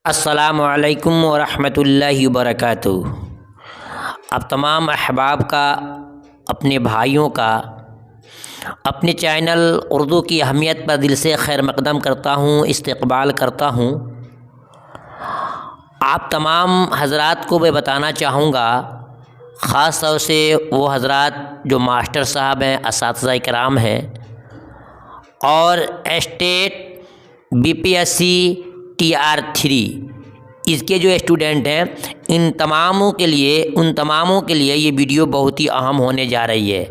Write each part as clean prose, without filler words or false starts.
अस्सलामु अलैकुम वरहमतुल्लाहि वबरकातुहू। अब तमाम अहबाब का, अपने भाइयों का, अपने चैनल उर्दू की अहमियत पर दिल से खैर मकदम करता हूँ, इस्तक़बाल करता हूँ। आप तमाम हज़रात को मैं बताना चाहूँगा, ख़ास तौर से वो हज़रात जो मास्टर साहब हैं, असातिज़ा इकराम हैं और स्टेट BPSC TR3 इसके जो स्टूडेंट हैं, उन तमामों के लिए ये वीडियो बहुत ही अहम होने जा रही है।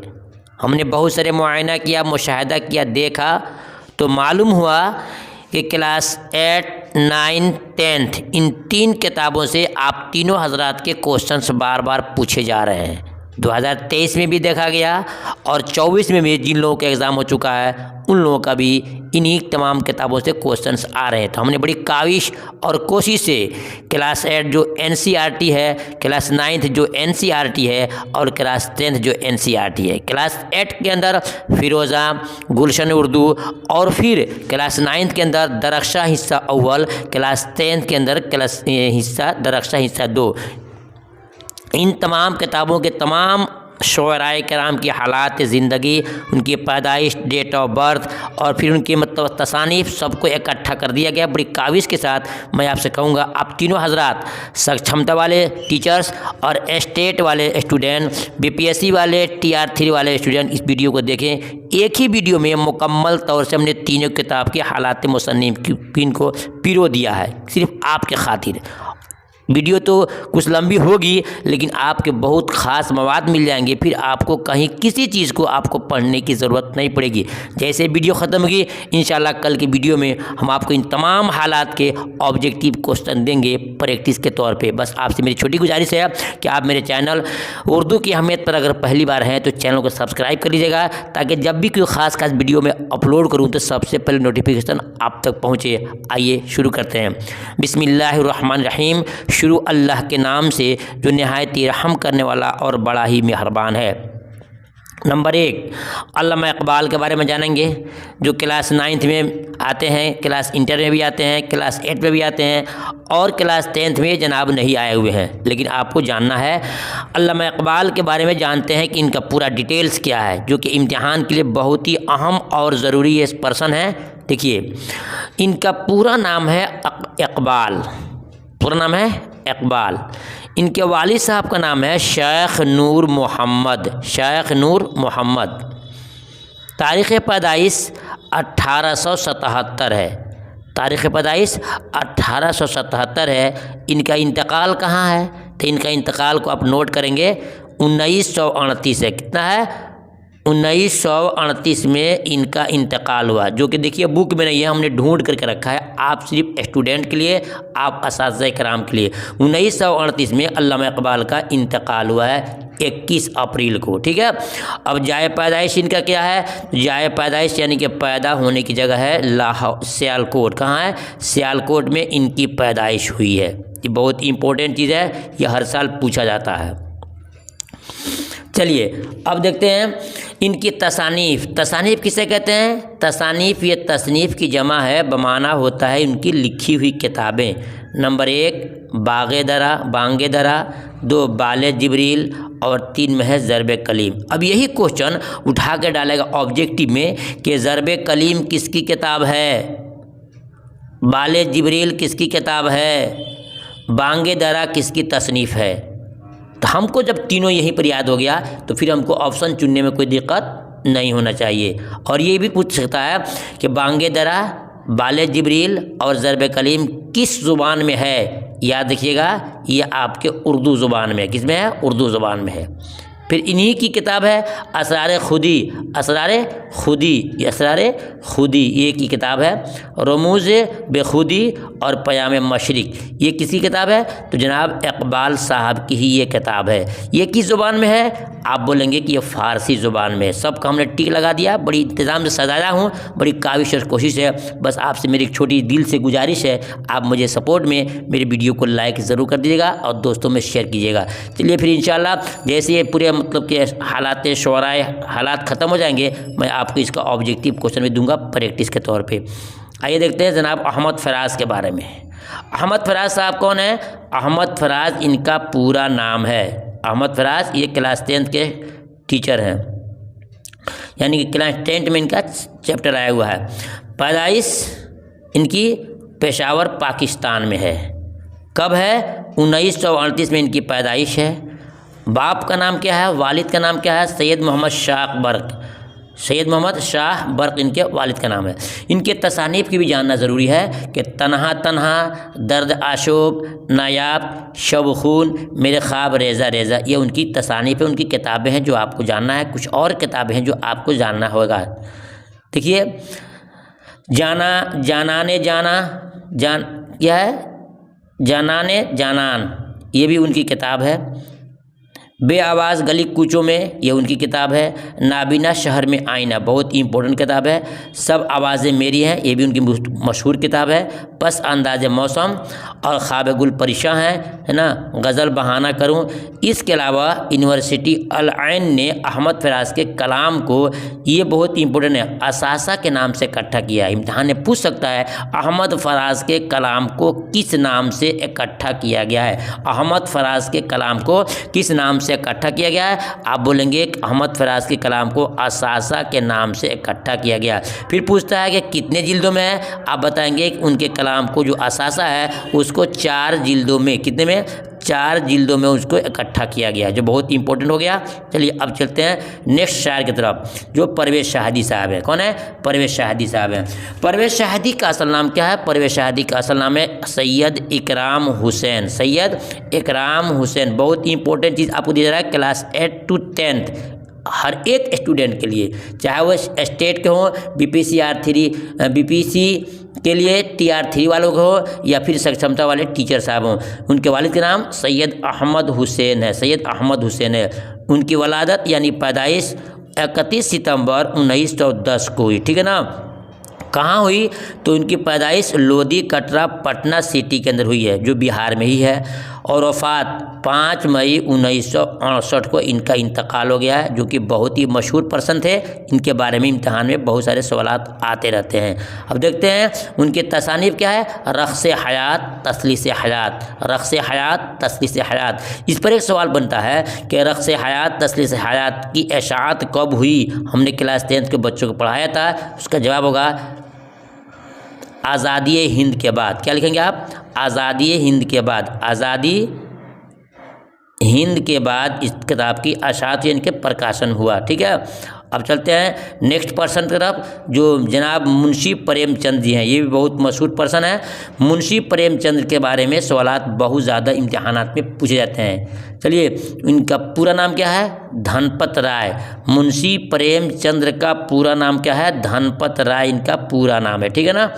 हमने बहुत सारे मुआयना किया, मुशाहिदा किया, देखा तो मालूम हुआ कि क्लास 8, 9, 10 इन 3 किताबों से आप तीनों हज़रात के क्वेश्चंस बार बार पूछे जा रहे हैं। 2023 में भी देखा गया और 24 में भी जिन लोगों का एग्ज़ाम हो चुका है उन लोगों का भी इन्हीं तमाम किताबों से क्वेश्चंस आ रहे हैं। तो हमने बड़ी काविश और कोशिश से क्लास 8 जो NCERT है, क्लास 9 जो NCERT है और क्लास 10 जो NCERT है, क्लास 8 के अंदर फिरोज़ा, गुलशन उर्दू और फिर क्लास 9 के अंदर दरख्शा हिस्सा अव्वल, क्लास 10 के अंदर दरख्शा हिस्सा 2, इन तमाम किताबों के तमाम शुअराए किराम की हालात ज़िंदगी, उनकी पैदाइश, डेट ऑफ बर्थ और फिर उनकी मतलब तसानीफ़ सबको इकट्ठा कर दिया गया। बड़ी काविश के साथ मैं आपसे कहूँगा, आप तीनों हज़रात सक्षमता वाले टीचर्स और स्टेट वाले स्टूडेंट, BPSC वाले, TR3 वाले स्टूडेंट इस वीडियो को देखें। एक ही वीडियो में मुकम्मल तौर से हमने तीनों किताब की हालात मुसन्निफ़ीन को पिरो दिया है, सिर्फ आपके खातिर। वीडियो तो कुछ लंबी होगी लेकिन आपके बहुत ख़ास मवाद मिल जाएंगे, फिर आपको कहीं किसी चीज़ को आपको पढ़ने की ज़रूरत नहीं पड़ेगी। जैसे वीडियो ख़त्म होगी इंशाल्लाह कल की वीडियो में हम आपको इन तमाम हालात के ऑब्जेक्टिव क्वेश्चन देंगे प्रैक्टिस के तौर पे। बस आपसे मेरी छोटी गुजारिश है कि आप मेरे चैनल उर्दू की अहमियत पर अगर पहली बार हैं तो चैनल को सब्सक्राइब कर लीजिएगा, ताकि जब भी कोई ख़ास वीडियो में अपलोड करूँ तो सबसे पहले नोटिफिकेशन आप तक पहुँचे। आइए शुरू करते हैं। बिस्मिल्लाहिर्रहमानिर्रहीम। शुरू अल्लाह के नाम से जो निहायत ही रहम करने वाला और बड़ा ही मेहरबान है। नंबर 1, अल्लामा इकबाल के बारे में जानेंगे, जो क्लास 9 में आते हैं, क्लास इंटर में भी आते हैं, क्लास 8 में भी आते हैं और क्लास 10th में जनाब नहीं आए हुए हैं, लेकिन आपको जानना है। अल्लामा इकबाल के बारे में जानते हैं कि इनका पूरा डिटेल्स क्या है, जो कि इम्तिहान के लिए बहुत ही अहम और ज़रूरी ये पर्सन है। देखिए, इनका पूरा नाम है इकबाल, पूरा नाम है इकबाल। इनके वालिद साहब का नाम है शेख नूर मोहम्मद। तारीख़ पैदाइश 1877 है, तारीख़ पैदाइश 1877 है। इनका इंतकाल कहाँ है, तो इनका इंतकाल को आप नोट करेंगे 1938 है। कितना है? 1938 में इनका इंतकाल हुआ, जो कि देखिए बुक में नहीं है, हमने ढूंढ करके रखा है आप सिर्फ स्टूडेंट के लिए, आप असातिज़ा इकराम के लिए। 1938 में अल्लामा इकबाल का इंतकाल हुआ है 21 अप्रैल को। ठीक है। अब जाए पैदाइश इनका क्या है? जाए पैदाइश यानी कि पैदा होने की जगह है लाहौर, सियालकोट। कहाँ है? सियालकोट में इनकी पैदाइश हुई है। ये बहुत इंपॉर्टेंट चीज़ है, ये हर साल पूछा जाता है। चलिए अब देखते हैं इनकी तसानीफ़ किसे कहते हैं? तसानीफ़ ये तसनीफ़ की जमा है, बमाना होता है इनकी लिखी हुई किताबें। नंबर 1 बांगे दरा, 2 बाले जिब्रील और 3 में है ज़रब कलीम। अब यही क्वेश्चन उठा के डालेगा ऑब्जेक्टिव में कि ज़रब कलीम किसकी किताब है, बाले जिब्रील किसकी किताब है, बांगे दरा किसकी तसनीफ़ है। तो हमको जब तीनों यहीं पर याद हो गया तो फिर हमको ऑप्शन चुनने में कोई दिक्कत नहीं होना चाहिए। और ये भी पूछ सकता है कि बांगे दरा, बाले जिब्रील और ज़रब कलीम किस ज़ुबान में है। याद रखिएगा, ये आपके उर्दू ज़ुबान में है। किस में है? उर्दू ज़ुबान में है। फिर इन्हीं की किताब है असरार खुदी, ये की किताब है। रमूज़ बेखुदी और पयाम मशरिक, ये किसी किताब है? तो जनाब इकबाल साहब की ही ये किताब है। ये किस ज़ुबान में है? आप बोलेंगे कि ये फ़ारसी ज़ुबान में है। सबका हमने टिक लगा दिया, बड़ी इंतज़ाम से सजाया हूँ, बड़ी काविश और कोशिश है। बस आपसे मेरी एक छोटी दिल से गुजारिश है, आप मुझे सपोर्ट में मेरे वीडियो को लाइक ज़रूर कर दीजिएगा और दोस्तों में शेयर कीजिएगा। चलिए फिर इंशाल्लाह जैसे ये पूरे मतलब कि हालात ख़त्म हो जाएंगे, मैं आपको इसका ऑब्जेक्टिव क्वेश्चन भी दूंगा प्रैक्टिस के तौर पे। आइए देखते हैं जनाब अहमद फराज के बारे में। अहमद फराज साहब कौन है? अहमद फराज इनका पूरा नाम है। अहमद फराज ये क्लास 10th के टीचर हैं, यानी कि क्लास 10th में इनका चैप्टर आया हुआ है। पैदाइश इनकी पेशावर पाकिस्तान में है। कब है? 1938 में इनकी पैदाइश है। बाप का नाम क्या है? वालिद का नाम क्या है? सैयद मोहम्मद शाह बर्क। सैयद मोहम्मद शाह बर्क इनके वालिद का नाम है। इनके तसानीफ़ की भी जानना ज़रूरी है कि तन्हा तन्हा, दर्द आशूब, नायाब, शब खून, मेरे ख्वाब, रेज़ा रेज़ा, ये उनकी तसानीफ़ है, उनकी किताबें हैं जो आपको जानना है। कुछ और किताबें हैं जो आपको जानना होगा। देखिए, जाना जानाने जाना, जान क्या है? जानाने जानान, ये भी उनकी किताब है। बे आवाज़ गली कूचों में, ये उनकी किताब है। नाबीना शहर में आईना, बहुत ही इंपॉर्टेंट किताब है। सब आवाज़ें मेरी हैं, ये भी उनकी मशहूर किताब है। पस अंदाज मौसम और ख्वाब गुल परिशां है ना, गज़ल बहाना करूं। इसके अलावा यूनिवर्सिटी अल आइन ने अहमद फराज के कलाम को, ये बहुत ही इंपॉर्टेंट है, असासा के नाम से इकट्ठा किया है। इम्तिहान में पूछ सकता है अहमद फराज के कलाम को किस नाम से इकट्ठा किया गया है? अहमद फराज के कलाम को किस नाम से इकट्ठा किया गया है? आप बोलेंगे अहमद फराज के कलाम को असासा के नाम से इकट्ठा किया गया। फिर पूछता है कि कितने जिल्दों में है? आप बताएंगे कि उनके कलाम को जो असासा है उसको 4 जिल्दों में, कितने में? 4 जिल्दों में उसको इकट्ठा किया गया, जो बहुत इंपॉर्टेंट हो गया। चलिए अब चलते हैं नेक्स्ट शायर की तरफ, जो परवेज़ शाहदी साहब है। कौन है? परवेज़ शाहदी साहब हैं। परवेज़ शाहदी का असल नाम क्या है? परवेज़ शाहदी का असल नाम है सैयद इकराम हुसैन। सैयद इकराम हुसैन, बहुत ही इंपॉर्टेंट चीज़ आपको दिया जा रहा है क्लास 8 to 10th हर एक स्टूडेंट के लिए, चाहे वो स्टेट के हों, बीपीसी के लिए TR3 वालों को हो, या फिर सक्षमता वाले टीचर साहब हों। उनके वालिद का नाम सैयद अहमद हुसैन है। सैयद अहमद हुसैन है। उनकी वलादत यानी पैदाइश 31 सितंबर 1910 को हुई। ठीक है ना? कहाँ हुई? तो उनकी पैदाइश लोधी कटरा पटना सिटी के अंदर हुई है, जो बिहार में ही है। और वफ़ात 5 मई 1968 को इनका इंतकाल हो गया है, जो कि बहुत ही मशहूर पर्सन थे। इनके बारे में इम्तिहान में बहुत सारे सवालात आते रहते हैं। अब देखते हैं उनके तसानीफ़ क्या है। रक़्स हयात, तसलीस हयात, रक़्स हयात, तसलीस हयात। इस पर एक सवाल बनता है कि रक़्स हयात, तसलीस हयात की इशाअत कब हुई? हमने क्लास 10th के बच्चों को पढ़ाया था। उसका जवाब होगा आज़ादी हिंद के बाद। क्या लिखेंगे आप? आज़ादी हिंद के बाद। आज़ादी हिंद के बाद इस किताब की अशात यानी कि प्रकाशन हुआ। ठीक है, अब चलते हैं नेक्स्ट पर्सन की तरफ, जो जनाब मुंशी प्रेमचंद जी हैं। ये भी बहुत मशहूर पर्सन है। मुंशी प्रेमचंद के बारे में सवालात बहुत ज़्यादा इम्तिहानात में पूछे जाते हैं। चलिए, इनका पूरा नाम क्या है? धनपत राय। मुंशी प्रेमचंद का पूरा नाम क्या है? धनपत राय इनका पूरा नाम है। ठीक है ना?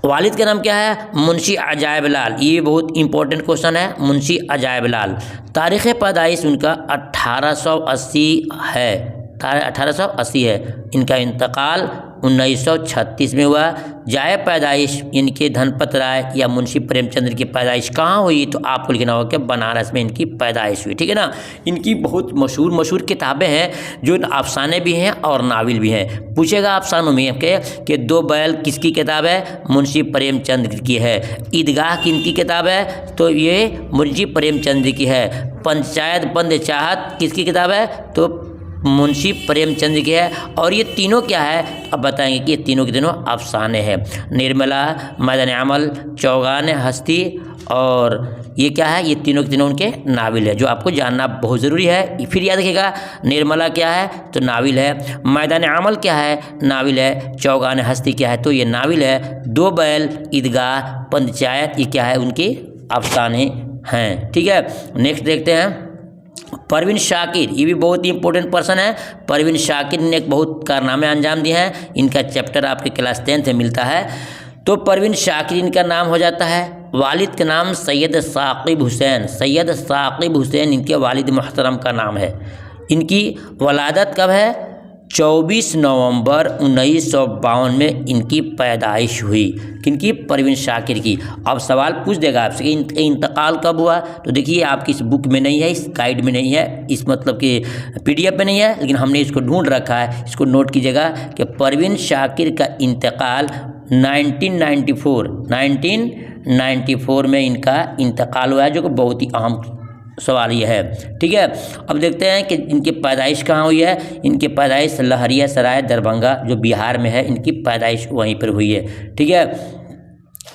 वालिद का नाम क्या है? मुंशी अजायब लाल। ये बहुत इंपॉर्टेंट क्वेश्चन है, मुंशी अजायब लाल। तारीख़ पैदाइश उनका 1880 है। 1880 है। इनका इंतकाल 1936 में हुआ। जाए पैदाइश इनके धनपत राय या मुंशी प्रेमचंद की पैदाइश कहाँ हुई? तो आपको लिखना होगा कि बनारस में इनकी पैदाइश हुई। ठीक है ना? इनकी बहुत मशहूर किताबें हैं, जो अफसाने भी हैं और नावल भी हैं। पूछेगा अफसानों में कि 2 बैल किसकी किताब है? मुंशी प्रेमचंद की है। ईदगाह किनकी किताब है? तो ये मुंशी प्रेमचंद की है। पंचायत बंद चाहत किसकी किताब है? तो मुंशी प्रेमचंद की है। और ये तीनों क्या है? अब बताएंगे कि ये तीनों के तीनों अफसाने हैं। निर्मला, मैदान अमल, चौगान हस्ती, और ये क्या है? ये तीनों के तीनों उनके नावल है, जो आपको जानना बहुत ज़रूरी है। फिर याद रखिएगा, निर्मला क्या है? तो नावल है। मैदान अमल क्या है? नावल है। चौगान हस्ती क्या है? तो ये नावल है। 2 बैल, ईदगाह, पंचायत, ये क्या है? उनके अफसाने हैं। ठीक है, नेक्स्ट देखते हैं परवीन शाकिर। ये भी बहुत ही इंपॉर्टेंट पर्सन है। परवीन शाकिर ने एक बहुत कारनामे अंजाम दिए हैं। इनका चैप्टर आपके क्लास 10th में मिलता है। तो परवीन शाकिर इनका नाम हो जाता है। वालिद का नाम सैयद साकिब हुसैन। सैयद साकिब हुसैन इनके वालिद मुहतरम का नाम है। इनकी वलादत कब है? 24 नवंबर 1952 में इनकी पैदाइश हुई। किनकी? परवीन शाकिर की। अब सवाल पूछ देगा आपसे कि इंतकाल कब हुआ? तो देखिए, आपकी इस बुक में नहीं है, इस गाइड में नहीं है, इस मतलब कि PDF में नहीं है, लेकिन हमने इसको ढूंढ रखा है। इसको नोट कीजिएगा कि परवीन शाकिर का इंतकाल 1994 में इनका इंतकाल हुआ है, जो कि बहुत ही अहम सवाल ये है। ठीक है, अब देखते हैं कि इनकी पैदाइश कहाँ हुई है। इनकी पैदाइश लहरियासराय दरभंगा जो बिहार में है, इनकी पैदाइश वहीं पर हुई है। ठीक है,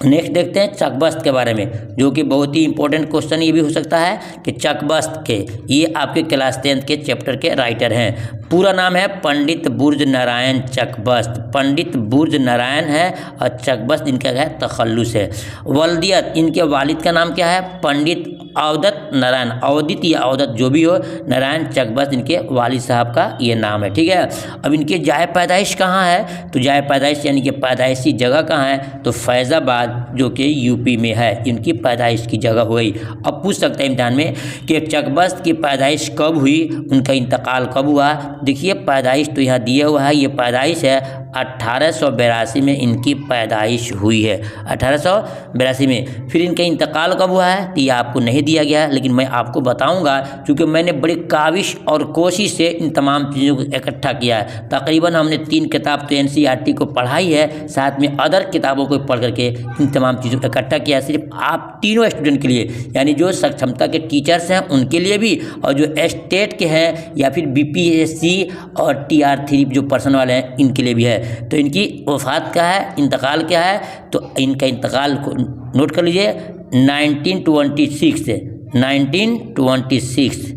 नेक्स्ट देखते हैं चकबस्त के बारे में, जो कि बहुत ही इंपॉर्टेंट क्वेश्चन ये भी हो सकता है कि चकबस्त के ये आपके क्लास 10th के चैप्टर के राइटर हैं। पूरा नाम है पंडित बुर्ज नारायण चकबस्त। पंडित बुर्ज नारायण है और चकबस्त इनका क्या है, तखल्लुस है। वल्दियत, इनके वालिद का नाम क्या है, पंडित अवदत नारायण, अवदित या अवदत जो भी हो, नारायण चकबस्त इनके वालिद साहब का ये नाम है। ठीक है, अब इनके जाए पैदाइश कहाँ है, तो जाए पैदाइश यानी कि पैदाइशी जगह कहाँ है, तो फैज़ाबाद जो कि यूपी में है, इनकी पैदाइश की जगह हो गई। अब पूछ सकते हैं इम्तिहान में कि चकबस्त की पैदाइश कब हुई, उनका इंतकाल कब हुआ। देखिए पैदाइश तो यहाँ दिया हुआ है, ये पैदाइश है 1882 में इनकी पैदाइश हुई है, 1882 में। फिर इनका इंतकाल कब हुआ है तो ये आपको नहीं दिया गया है, लेकिन मैं आपको बताऊंगा क्योंकि मैंने बड़ी काविश और कोशिश से इन तमाम चीज़ों को इकट्ठा किया है। तकरीबन हमने 3 किताब तो NCERT को पढ़ाई है, साथ में अदर किताबों को पढ़ करके इन तमाम चीज़ों को इकट्ठा किया, सिर्फ आप तीनों स्टूडेंट के लिए, यानी जो सक्षमता के टीचर्स हैं उनके लिए भी, और जो स्टेट के हैं या फिर BPSC और TR3 जो पर्सन वाले हैं इनके लिए भी है। तो इनकी वफ़ात क्या है, इंतकाल क्या है, तो इनका इंतकाल को नोट कर लीजिए 1926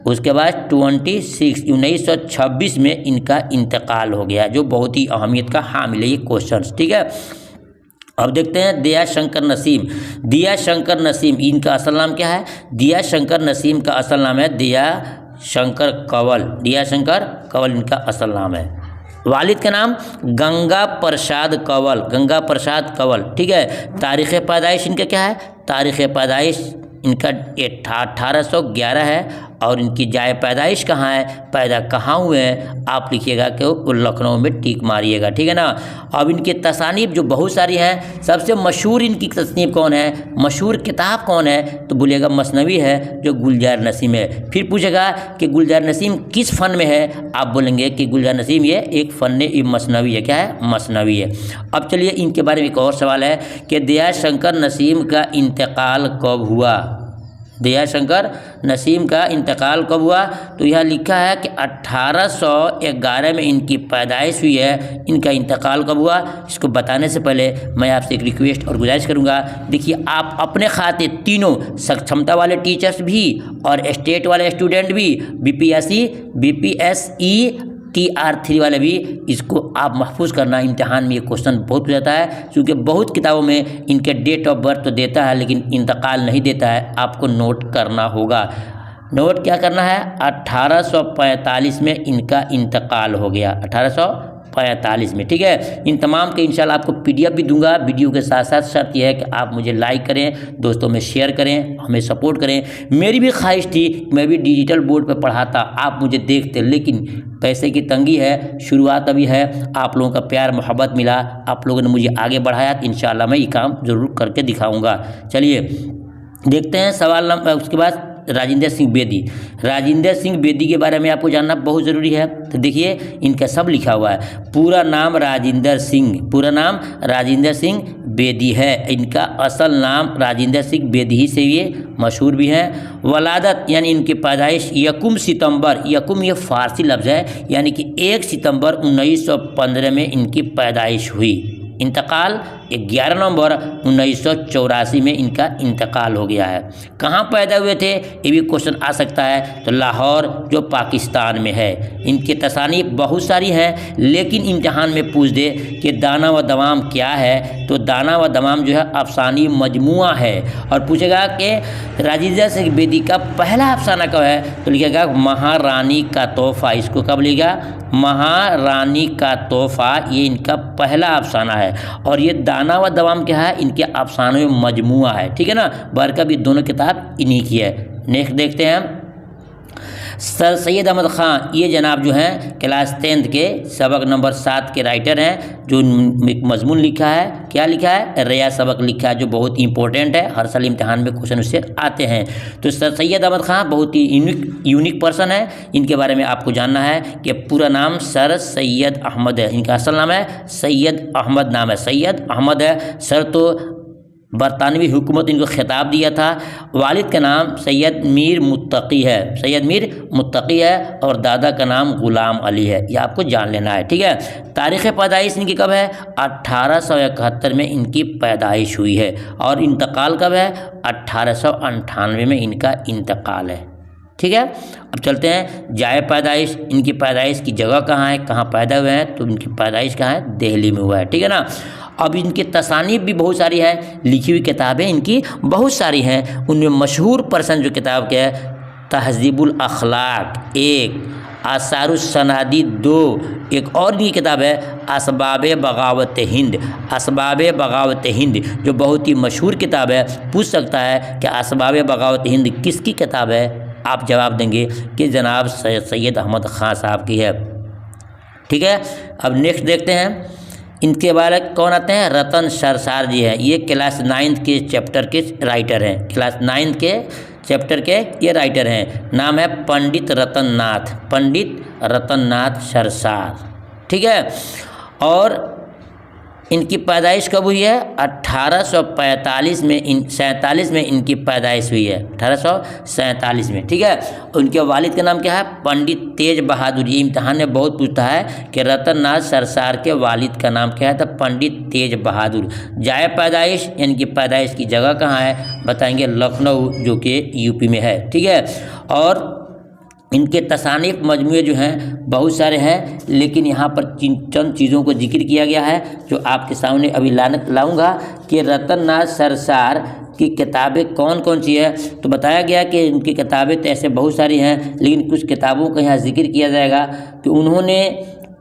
उसके बाद 1926 में इनका इंतकाल हो गया, जो बहुत ही अहमियत का हामिल है ये क्वेश्चन। ठीक है, अब देखते हैं दया शंकर नसीम। दया शंकर नसीम इनका असल नाम क्या है, दया शंकर नसीम का असल नाम है दया शंकर कंवल। दया शंकर कंवल इनका असल नाम है। वालिद का नाम गंगा प्रसाद कंवल, गंगा प्रसाद कंवल। ठीक है, तारीख़ पैदाइश इनका क्या है, तारीख़ पैदाइश इनका 1811 है। और इनकी जाए पैदाइश कहाँ है, पैदा कहाँ हुए हैं, आप लिखिएगा कि वो लखनऊ में टिक मारिएगा। ठीक है ना। अब इनके तसानीफ जो बहुत सारी हैं, सबसे मशहूर इनकी तसनीफ कौन है, मशहूर किताब कौन है, तो बोलिएगा मसनवी है जो गुलजार नसीम है। फिर पूछेगा कि गुलजार नसीम किस फ़न में है, आप बोलेंगे कि गुलजार नसीम ये एक फ़न मसनवी है। क्या है, मसनवी है। अब चलिए इनके बारे में एक और सवाल है कि दया शंकर नसीम का इंतकाल कब हुआ। दया शंकर नसीम का इंतकाल कब हुआ, तो यह लिखा है कि 1811 में इनकी पैदाइश हुई है। इनका इंतकाल कब हुआ, इसको बताने से पहले मैं आपसे एक रिक्वेस्ट और गुजारिश करूंगा। देखिए आप अपने खाते तीनों सक्षमता वाले टीचर्स भी और स्टेट वाले स्टूडेंट भी, BPSE TR3 वाले भी, इसको आप महफूज करना। इम्तिहान में ये क्वेश्चन बहुत हो जाता है, क्योंकि बहुत किताबों में इनके डेट ऑफ बर्थ तो देता है लेकिन इंतकाल नहीं देता है, आपको नोट करना होगा। नोट क्या करना है, 1845 में इनका इंतकाल हो गया, 1845 में। ठीक है, इन तमाम के इंशाल्लाह आपको PDF भी दूंगा वीडियो के साथ साथ। शर्त यह है कि आप मुझे लाइक करें, दोस्तों में शेयर करें, हमें सपोर्ट करें। मेरी भी ख्वाहिश थी मैं भी डिजिटल बोर्ड पर पढ़ाता, आप मुझे देखते, लेकिन पैसे की तंगी है, शुरुआत अभी है। आप लोगों का प्यार मोहब्बत मिला, आप लोगों ने मुझे आगे बढ़ाया, तो इंशाल्लाह मैं ये काम ज़रूर करके दिखाऊँगा। चलिए देखते हैं सवाल नंबर, उसके बाद राजेंद्र सिंह बेदी। राजेंद्र सिंह बेदी के बारे में आपको जानना बहुत ज़रूरी है। तो देखिए इनका सब लिखा हुआ है, पूरा नाम राजेंद्र सिंह, पूरा नाम राजेंद्र सिंह बेदी है। इनका असल नाम राजेंद्र सिंह बेदी ही से ये मशहूर भी हैं। वलादत यानी इनकी पैदाइश यकुम सितंबर, यकुम ये फ़ारसी लफ्ज़ है, यानी कि 1 सितंबर 1915 में इनकी पैदाइश हुई। इंतकाल 11 नवंबर 1984 में इनका इंतकाल हो गया है। कहाँ पैदा हुए थे ये भी क्वेश्चन आ सकता है, तो लाहौर जो पाकिस्तान में है। इनके तसानीफ बहुत सारी हैं, लेकिन इम्तिहान में पूछ दे कि दाना व दवाम क्या है, तो दाना व दवाम जो है अफसानी मजमुआ है। और पूछेगा कि राजेंद्र सिंह बेदी का पहला अफसाना कब है, तो लिखेगा महारानी का तोहफ़ा। इसको कब लिखेगा, महारानी का तोहफ़ा, ये इनका पहला अफसाना है। और ये दाना व दवाम क्या है, इनके अफसानों में मजमुआ है। ठीक है ना, बरकत भी दोनों किताब इन्हीं की है। नेक्स्ट देखते हैं सर सैयद अहमद ख़ान ये जनाब जो हैं क्लास 10th के सबक नंबर 7 के राइटर हैं, जो एक मजमून लिखा है, क्या लिखा है, रिया सबक लिखा है, जो बहुत इंपॉर्टेंट है, हर साल इम्तिहान में क्वेश्चन उससे आते हैं। तो सर सैयद अहमद ख़ान बहुत ही यूनिक पर्सन है, इनके बारे में आपको जानना है कि पूरा नाम सर सैयद अहमद है, इनका असल नाम है सैयद अहमद, नाम है सैयद अहमद है। सर तो बरतानवी हुकूमत इनको खिताब दिया था। वालिद का नाम सैयद मीर मुत्तकी है, सैयद मीर मुत्तकी है, और दादा का नाम ग़ुलाम अली है, ये आपको जान लेना है, ठीक है। तारीख़ पैदाइश इनकी कब है, 1871 में इनकी पैदाइश हुई है, और इंतकाल कब है, 1898 में इनका इंतकाल है, ठीक है। अब चलते हैं जाए पैदाइश, इनकी पैदाइश की जगह कहाँ है, कहाँ पैदा हुए हैं, तो इनकी पैदाइश कहाँ है, दिल्ली में हुआ है, ठीक है ना। अब इनकी तसानीफ भी बहुत सारी है, लिखी हुई किताबें इनकी बहुत सारी हैं, उनमें मशहूर पर्सन जो किताब के है तहज़ीबुल अखलाक 1, आसारुस्सनादी 2, एक और भी किताब है असबाब बगावत हिंद, असबाब बगावत हिंद, जो बहुत ही मशहूर किताब है। पूछ सकता है कि असबाब बगावत हिंद किसकी किताब है, आप जवाब देंगे कि जनाब सैयद अहमद ख़ान साहब की है, ठीक है। अब नेक्स्ट देखते हैं इनके बारे में कौन आते हैं, रतन सरसार जी हैं, ये क्लास 9th के चैप्टर के राइटर हैं, क्लास 9th के चैप्टर के ये राइटर हैं। नाम है पंडित रतन नाथ, पंडित रतन नाथ सरसार, ठीक है। और इनकी पैदाइश कब हुई है, 1845 में 47 में इनकी पैदाइश हुई है, 1847 में, ठीक है। उनके वालिद का नाम क्या है, पंडित तेज बहादुर। ये इम्तिहान में बहुत पूछता है कि रतन नाथ सरसार के वालिद का नाम क्या है, तो पंडित तेज बहादुर। जाए पैदाइश यानी कि पैदाइश की जगह कहाँ है, बताएंगे लखनऊ, जो कि यूपी में है, ठीक है। और इनके तसानीफ मजमूए जो हैं बहुत सारे हैं, लेकिन यहाँ पर चंद चीज़ों को जिक्र किया गया है जो आपके सामने अभी लाऊंगा कि रतन नाथ सरसार की किताबें कौन कौन सी है। तो बताया गया कि उनकी किताबें तो ऐसे बहुत सारी हैं, लेकिन कुछ किताबों का यहाँ जिक्र किया जाएगा कि उन्होंने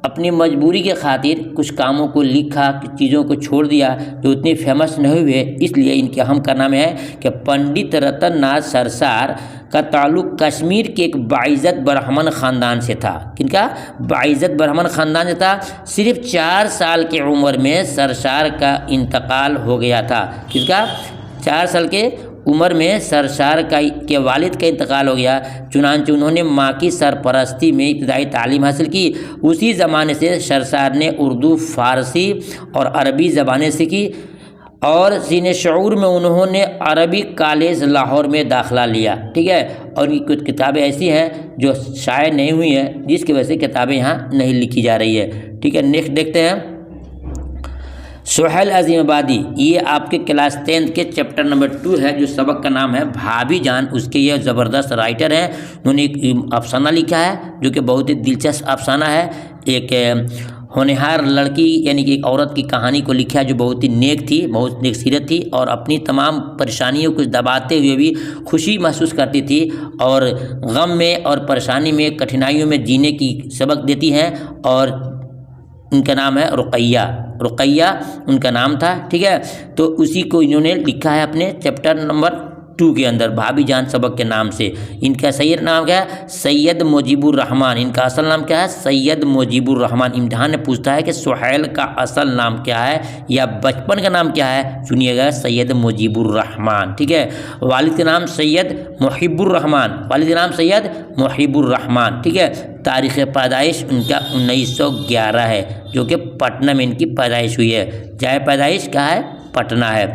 अपनी मजबूरी के खातिर कुछ कामों को लिखा, कुछ चीज़ों को छोड़ दिया जो उतनी फेमस नहीं हुए, इसलिए इनके हम का नाम है कि पंडित रतन नाथ सरसार का ताल्लुक़ कश्मीर के एक बाइज़्ज़त ब्राह्मण ख़ानदान से था। किनका, बाइज़्ज़त ब्राह्मण ख़ानदान से था। सिर्फ 4 साल की उम्र में सरसार का इंतकाल हो गया था। किसका, 4 साल के उम्र में सरसार के वालिद का इंतकाल हो गया। चुनांचे उन्होंने माँ की सरपरस्ती में इब्तदाई तालीम हासिल की। उसी ज़माने से सरसार ने उर्दू, फ़ारसी और अरबी ज़बानें सीखी और सीने शऊर में उन्होंने अरबी कॉलेज लाहौर में दाखिला लिया, ठीक है। और ये कुछ किताबें ऐसी हैं जो शाये नहीं हुई हैं, जिसकी वजह से किताबें यहाँ नहीं लिखी जा रही है, ठीक है। नेक्स्ट देखते हैं सुहेल अज़ीमाबादी, ये आपके क्लास 10th के चैप्टर नंबर 2 है, जो सबक का नाम है भाभी जान। उसके ये ज़बरदस्त राइटर हैं, उन्होंने एक अफसाना लिखा है जो कि बहुत ही दिलचस्प अफसाना है। एक होनहार लड़की यानी कि एक औरत की कहानी को लिखा है जो बहुत ही नेक थी, बहुत नेक सीरत थी और अपनी तमाम परेशानियों को दबाते हुए भी खुशी महसूस करती थी और गम में और परेशानी में, कठिनाइयों में जीने की सबक देती हैं। और उनका नाम है रुकैया, रुकैया उनका नाम था, ठीक है। तो उसी को इन्होंने लिखा है अपने चैप्टर नंबर 2 के अंदर, भाभी जान सबक के नाम से। इनका सही नाम क्या है, सैयद मुजीबुर रहमान। इनका असल नाम क्या है, सैयद मुजीबुर रहमान। इम्तिहान में पूछता है कि सुहेल का असल नाम क्या है या बचपन का नाम क्या है, चुनिएगा सैयद मुजीबुर रहमान, ठीक है। वालिद का नाम सैयद मुहिबुर रहमान, वालिद का नाम सैयद मुहिबुर रहमान, ठीक है। तारीख़ पैदाइश उनका 1911 है, जो कि पटना में इनकी पैदाइश हुई है। जाए पैदाइश क्या है, पटना है।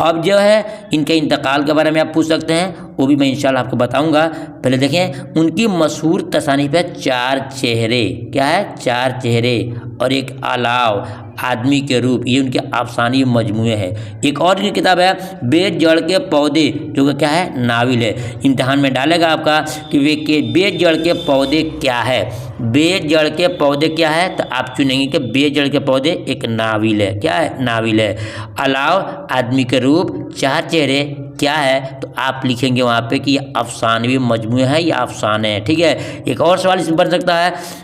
अब जो है इनके इंतकाल के बारे में आप पूछ सकते हैं, वो भी मैं इंशाल्लाह आपको बताऊंगा। पहले देखें उनकी मशहूर तसानीफ है 4 चेहरे। क्या है, 4 चेहरे और एक अलाव, आदमी के रूप, ये उनके अफसानी मजमूए हैं। एक और इनकी किताब है बेजड़ के पौधे, जो कि क्या है, नाविल है। इम्तिहान में डालेगा आपका कि वे के बेजड़ के पौधे क्या है, बेजड़ के पौधे क्या है, तो आप चुनेंगे कि बेजड़ के पौधे एक नाविल है। क्या है, नाविल है। अलाव, आदमी के रूप, 4 चेहरे क्या है, तो आप लिखेंगे वहाँ पे कि ये अफसानवी मजमूए है या अफसाने हैं, ठीक है। एक और सवाल इसमें बन सकता है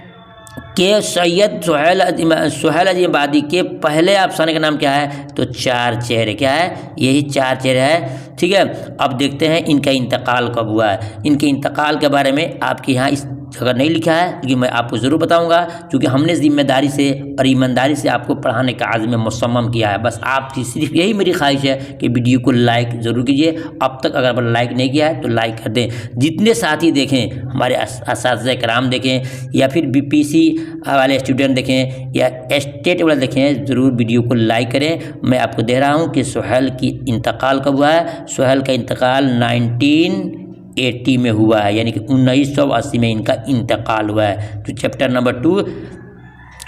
के सैयद सुहेल अजीमाबादी के पहले अफसाने का नाम क्या है? तो चार चेहरे। क्या है? यही चार चेहरे है। ठीक है, अब देखते हैं इनका इंतकाल कब हुआ है। इनके इंतकाल के बारे में आपके यहाँ इस जगह नहीं लिखा है, लेकिन मैं आपको ज़रूर बताऊंगा, क्योंकि हमने जिम्मेदारी से और ईमानदारी से आपको पढ़ाने का आज़म मुसम्मम किया है। बस आपकी सिर्फ यही मेरी ख्वाहिश है कि वीडियो को लाइक ज़रूर कीजिए। अब तक अगर लाइक नहीं किया है तो लाइक कर दें। जितने साथी देखें, हमारे असातिज़ा कराम देखें या फिर बीपीसी वाले स्टूडेंट देखें या स्टेट वाले देखें, ज़रूर वीडियो को लाइक करें। मैं आपको दे रहा हूँ कि सुहेल की इंतकाल कब हुआ है। सुहेल का इंतकाल 1980 में हुआ है, यानी कि 1980 में इनका इंतकाल हुआ है। तो चैप्टर नंबर 2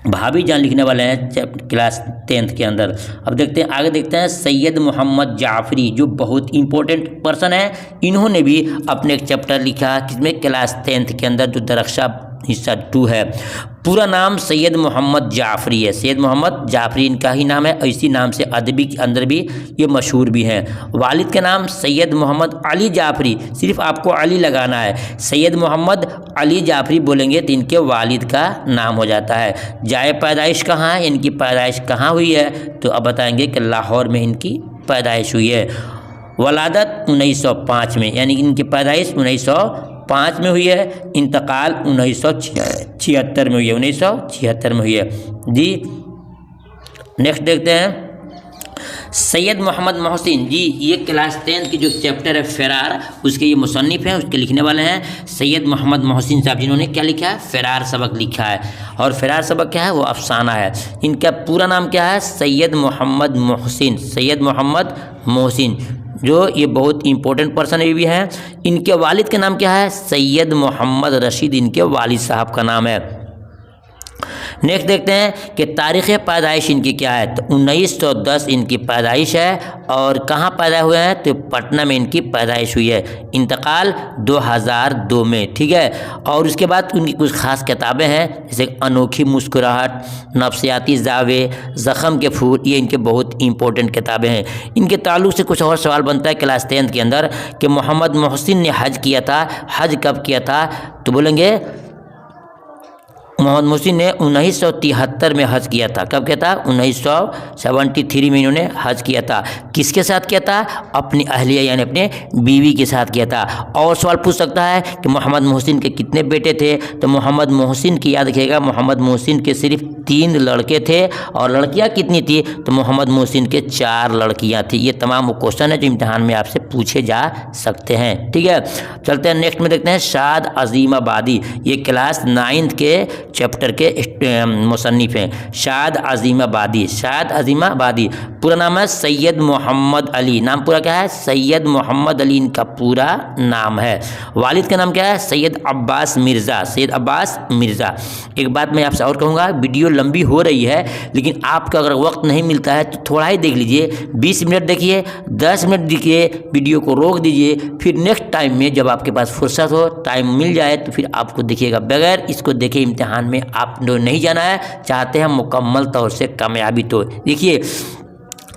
भाभी जान लिखने वाले हैं क्लास 10th के अंदर। अब देखते हैं आगे, देखते हैं सैयद मोहम्मद जाफरी, जो बहुत इंपॉर्टेंट पर्सन है। इन्होंने भी अपने एक चैप्टर लिखा किसमें? क्लास 10th के अंदर, जो दरख्शा हिस्सा 2 है। पूरा नाम सैयद मोहम्मद जाफरी है। सैयद मोहम्मद जाफरी इनका ही नाम है। इसी नाम से अदबी के अंदर भी ये मशहूर भी हैं। वालिद का नाम सैयद मोहम्मद अली जाफरी, सिर्फ आपको अली लगाना है। सैयद मोहम्मद अली जाफरी बोलेंगे तो इनके वालिद का नाम हो जाता है। जाए पैदाइश कहाँ है, इनकी पैदाइश कहाँ हुई है? तो अब बताएंगे कि लाहौर में इनकी पैदाइश हुई है। वलादत 1905 में, यानी इनकी पैदाइश 1905 में हुई है। इंतकाल 1976 में हुई है। 1976 में हुई है जी। नेक्स्ट देखते हैं सैयद मोहम्मद मोहसिन जी। ये क्लास 10 की जो चैप्टर है फ़रार, उसके ये मुसन्निफ़ हैं, उसके लिखने वाले हैं सैयद मोहम्मद मोहसिन साहब, जिन्होंने क्या लिखा है? फ़रार सबक लिखा है। और फ़रार सबक क्या है? वो अफसाना है। इनका पूरा नाम क्या है? सैयद मोहम्मद मोहसिन। सैयद मोहम्मद मोहसिन, जो ये बहुत इंपॉर्टेंट पर्सन भी हैं। इनके वालिद का नाम क्या है? सैयद मोहम्मद रशीद, इनके वालिद साहब का नाम है। नेक्स्ट देखते हैं कि तारीख़ पैदाइश इनकी क्या है। तो 1910 इनकी पैदाइश है। और कहाँ पैदा हुए हैं? तो पटना में इनकी पैदाइश हुई है। इंतकाल 2002 में। ठीक है, और उसके बाद उनकी कुछ ख़ास किताबें हैं, जैसे अनोखी मुस्कुराहट, नफ्सियाती जावे, ज़ख़म के फूल, ये इनके बहुत इंपॉर्टेंट किताबें हैं। इनके ताल्लुक़ से कुछ और सवाल बनता है क्लास 10th के अंदर कि मोहम्मद मोहसिन ने हज किया था। हज कब किया था? तो बोलेंगे मोहम्मद मोहसिन ने 1973 में हज किया था। कब किया था? 1973 में इन्होंने हज किया था। किसके साथ किया था? अपनी अहलिया यानी अपने बीवी के साथ किया था। और सवाल पूछ सकता है कि मोहम्मद मोहसिन के कितने बेटे थे? तो मोहम्मद मोहसिन की याद रखिएगा, मोहम्मद मोहसिन के सिर्फ 3 लड़के थे। और लड़कियां कितनी थी? तो मोहम्मद मोहसिन के 4 लड़कियां थी। ये तमाम वो क्वेश्चन है जो इम्तिहान में आपसे पूछे जा सकते हैं। ठीक है, चलते हैं नेक्स्ट में देखते हैं शाद अजीमाबादी। ये क्लास 9th के चैप्टर के मुसन्निफ़ हैं शाद अजीमाबादी। शाद अजीमाबादी पूरा नाम है सैयद मोहम्मद अली। नाम पूरा क्या है? सैयद मोहम्मद अली इनका पूरा नाम है। वालिद का नाम क्या है? सैयद अब्बास मिर्ज़ा। सैयद अब्बास मिर्ज़ा। एक बात मैं आपसे और कहूँगा, वीडियो लंबी हो रही है, लेकिन आपका अगर वक्त नहीं मिलता है तो थोड़ा ही देख लीजिए। 20 मिनट देखिए, 10 मिनट देखिए, वीडियो को रोक दीजिए। फिर नेक्स्ट टाइम में जब आपके पास फुर्सत हो, टाइम मिल जाए, तो फिर आपको देखिएगा। बगैर इसको देखे इम्तिहान में आप नहीं जाना है। चाहते हैं मुकम्मल तौर से कामयाबी। तो देखिए,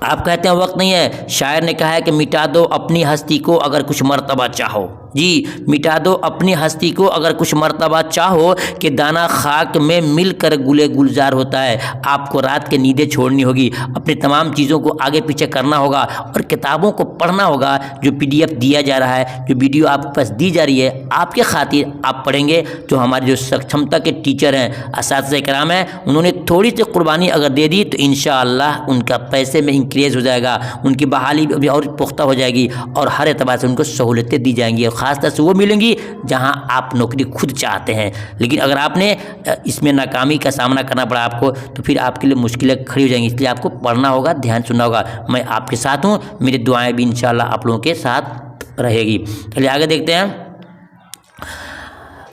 आप कहते हैं वक्त नहीं है। शायर ने कहा है कि मिटा दो अपनी हस्ती को अगर कुछ मर्तबा चाहो। जी, मिटा दो अपनी हस्ती को अगर कुछ मर्तबा चाहो, कि दाना खाक में मिलकर गुले गुलजार होता है। आपको रात के नींदें छोड़नी होगी, अपनी तमाम चीज़ों को आगे पीछे करना होगा और किताबों को पढ़ना होगा। जो PDF दिया जा रहा है, जो वीडियो आपके पास दी जा रही है, आपके खातिर आप पढ़ेंगे तो हमारे जो सक्षमता के टीचर हैं, असातिज़ा कराम हैं, उन्होंने थोड़ी सी कुर्बानी अगर दे दी तो इंशाअल्लाह उनका पैसे में इंक्रीज़ हो जाएगा, उनकी बहाली भी और पुख्ता हो जाएगी और हर एतबार से उनको सहूलतें दी जाएंगी। खासतौर से वो मिलेंगी जहां आप नौकरी खुद चाहते हैं। लेकिन अगर आपने इसमें नाकामी का सामना करना पड़ा आपको, तो फिर आपके लिए मुश्किलें खड़ी हो जाएंगी। इसलिए आपको पढ़ना होगा, ध्यान सुनना होगा। मैं आपके साथ हूँ, मेरी दुआएं भी इंशाअल्लाह आप लोगों के साथ रहेगी। चलिए आगे देखते हैं।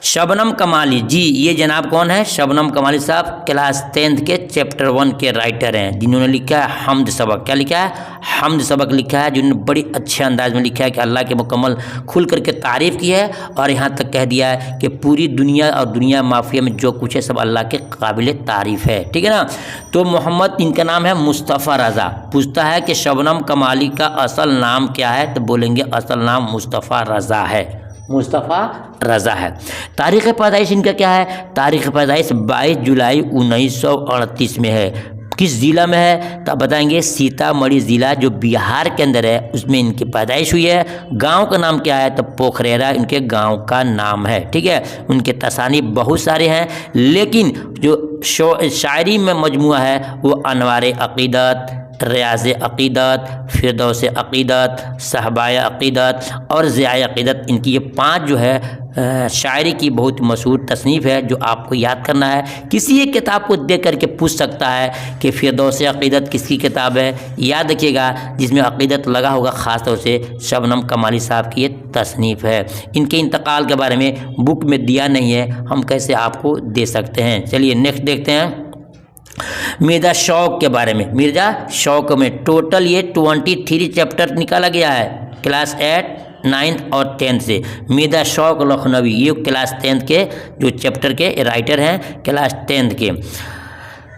शबनम कमाली जी, ये जनाब कौन है? शबनम कमाली साहब क्लास 10th के चैप्टर 1 के राइटर हैं, जिन्होंने लिखा है हमद सबक। क्या लिखा है? हमद सबक लिखा है, जिन्होंने बड़ी अच्छे अंदाज में लिखा है कि अल्लाह के मुकम्मल खुल करके तारीफ़ की है और यहाँ तक कह दिया है कि पूरी दुनिया और दुनिया माफिया में जो कुछ है सब अल्लाह के काबिल तारीफ़ है। ठीक है ना? तो मोहम्मद, इनका नाम है मुस्तफ़ा रज़ा। पूछता है कि शबनम कमाली का असल नाम क्या है? तो बोलेंगे असल नाम मुस्तफ़ा रज़ा है। मुस्तफ़ा रज़ा है। तारीख़ पैदाइश इनका क्या है? तारीख़ पैदाइश 22 जुलाई 1938 में है। किस ज़िला में है? तो आप बताएंगे सीतामढ़ी ज़िला जो बिहार के अंदर है उसमें इनकी पैदाइश हुई है। गांव का नाम क्या है? तो पोखरेरा इनके गांव का नाम है। ठीक है, उनके तसानीफ बहुत सारे हैं, लेकिन जो शायरी में मजमुआ है वो अनवार अक़ीदत, रियाज़ अक़ीदत, फ़िरदौस अक़ीदत, सहबाए अक़ीदत और ज़ियाए अक़ीदत, इनकी ये 5 जो है शायरी की बहुत मशहूर तसनीफ़ है जो आपको याद करना है। किसी एक किताब को देख करके पूछ सकता है कि फ़िरदौस अक़ीदत किसकी किताब है। याद रखिएगा जिसमें अक़ीदत लगा होगा ख़ास तौर से शबनम कमाली साहब की ये तसनीफ़ है। इनके इंतकाल के बारे में बुक में दिया नहीं है, हम कैसे आपको दे सकते हैं। चलिए नेक्स्ट देखते हैं मिर्ज़ा शौक़ के बारे में। मिर्ज़ा शौक़ में टोटल ये 23 चैप्टर निकाला गया है क्लास 8, 9th और 10th से। मिर्ज़ा शौक़ लखनवी ये क्लास 10th के जो चैप्टर के राइटर हैं, क्लास 10th के।